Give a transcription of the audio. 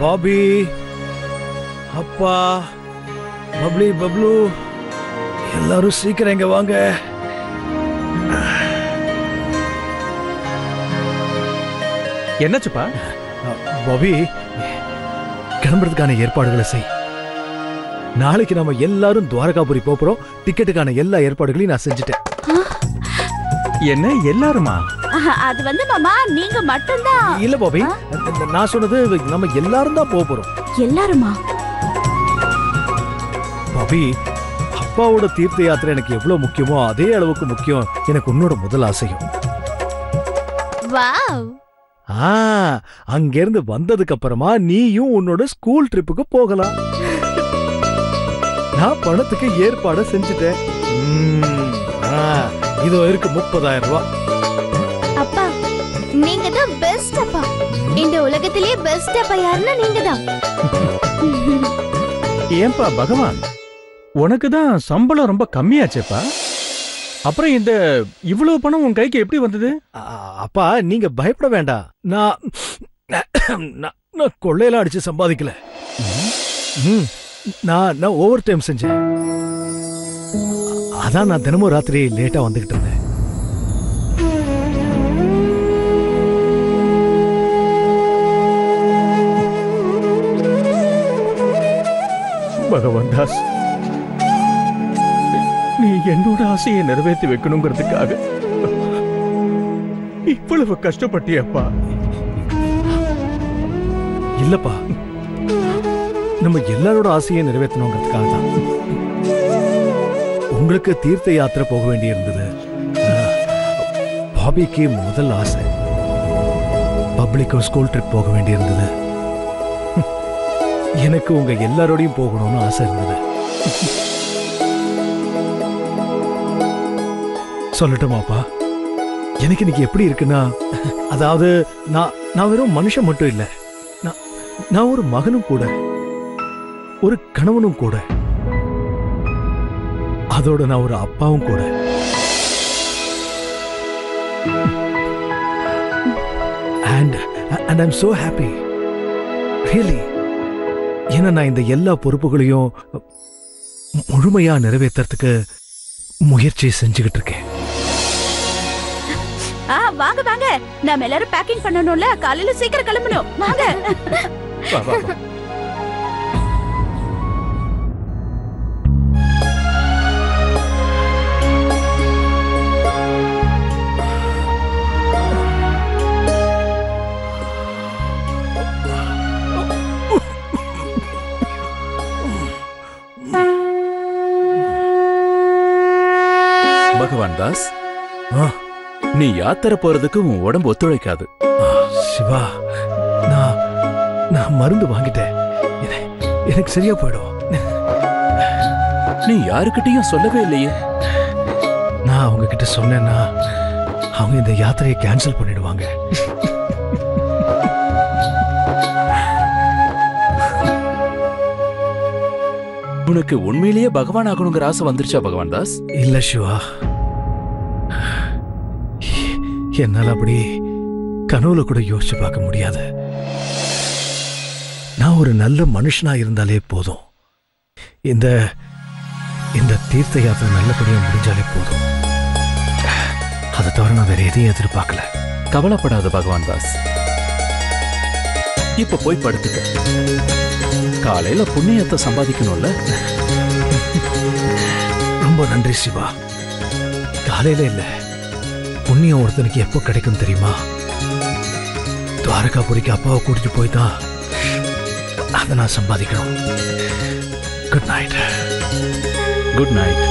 Bobby, அப்பா, bubbly, Bablu, எல்லாரும் சீக்கிரம் இங்க வாங்க. என்னாச்சுப்பா? பாபி, கிளம்புறதுக்கான ஏற்பாடுகளை செய். நாளைக்கு நம்ம எல்லாரும் துவாரகாபுரி போறோம். டிக்கெட்டுக்கான எல்லா ஏற்பாடுகளையும் நான் செஞ்சுட்டேன். என்ன எல்லாருமா? அது வந்து மாமா நீங்க மட்டும்தான். இல்ல பாபி, நான் சொன்னது நம்ம எல்லாரும் தான் போறோம். எல்லாருமா? பாபி, அப்பாவோட தீர்த்த யாத்திரை எனக்கு எவ்வளவு முக்கியமோ அதே அளவுக்கு முக்கியம் எனக்கு உன்னோட முதல் ஆசையும். வாவ். அங்க இருந்து வந்ததுக்கு அப்புறமா நீயும் உன்னோட ஸ்கூல் ட்ரிப்புக்கு போகலாம். நான் பணத்துக்கு ஏற்பாடு செஞ்சுட்டேன். இதோ இருக்கு 30,000 ரூபாய். அப்பா, நீங்க தான் பெஸ்ட் அப்பா. இந்த உலகத்திலேயே பெஸ்ட் அப்பா யாருன்னா நீங்க தான். ஏன்பா பகவான், உனக்கு தான் சம்பளம் ரொம்ப கம்மியாச்சேப்பா. அப்புறம் இந்த இவ்வளவு பணம் உன் கைக்கு எப்படி வந்தது? அப்பா, நீங்க பயப்பட வேண்டாம். நான் கொள்ளையெல்லாம் அடிச்சு சம்பாதிக்கல. நான் ஓவர் டைம் செஞ்சேன். அதான் நான் தினமும் ராத்திரி லேட்டா வந்துகிட்டு இருந்தேன். பகவான் தாஸ், நீ என்னோட ஆசையை நிறைவேற்றி வைக்கணுங்கிறதுக்காக இவ்வளவு கஷ்டப்பட்டியப்பா. இல்லப்பா, நம்ம எல்லாரோட ஆசையை நிறைவேற்றணுங்கிறதுக்காக தான். உங்களுக்கு தீர்த்த யாத்திரை போக வேண்டி இருந்தது. பாபிக்கு முதல் ஆசை பப்ளிக்கு ஸ்கூல் ட்ரிப் போக வேண்டி இருந்தது. எனக்கு உங்க எல்லாரோடையும் போகணும்னு ஆசை இருந்தது. சொல்லட்டுமாப்பா, எனக்கு இன்னைக்கு எப்படி இருக்குன்னா, அதாவது நான் வெறும் மனுஷன் மட்டும் இல்ல, நான் ஒரு மகனும் கூட, ஒரு கணவனும் கூட, அதோட நான் ஒரு அப்பாவும் கூட. and I'm so happy, really. ஏன்னா நான் இந்த எல்லா பொறுப்புகளையும் முழுமையா நிறைவேற்றறதுக்கு முயற்சி செஞ்சுக்கிட்டு இருக்கேன். வாங்க வாங்க, நாம எல்லாரும் பேக்கிங் பண்ணணும்ல, காலையில சீக்கிரம் கிளம்பணும். வாங்க. பகவான் தாஸ், நீ யாத்திரை போறதுக்கு உன் உடம்பு ஒத்துழைக்காது. சிவா, நான் மருந்து வாங்கிட்டேன். எனக்கு சரியா போயிடும். நீ யாருக்கிட்டையும் சொல்லவே இல்லையே. நான் அவங்க கிட்ட சொன்னேன்னா அவங்க இந்த யாத்திரையை கேன்சல் பண்ணிடுவாங்க. உனக்கு உண்மையிலேயே பகவான் ஆகணுங்கிற ஆசை வந்துருச்சா பகவான் தாஸ்? இல்ல சிவா, என்னால அப்படி கனவுல கூட யோசிச்சு பார்க்க முடியாது. நான் ஒரு நல்ல மனுஷனா இருந்தாலே போதும். இந்த தீர்த்த யாத்திரை நல்லபடியா முடிஞ்சாலே போதும். அதை தவிர நான் வேற எதையும் எதிர்பார்க்கல. கவலைப்படாத பகவான் தாஸ், இப்ப போய் படுத்துக்க. காலையில புண்ணியத்தை சம்பாதிக்கணும்ல. ரொம்ப நன்றி சிவா. காலையில இல்ல, புண்ணியம் ஒருத்தனுக்கு எப்போ கிடைக்கும் தெரியுமா? துவாரகாபுரிக்கு அப்பாவை கூட்டிட்டு போய் தான் அதை நான் சம்பாதிக்கணும். Good night. Good night.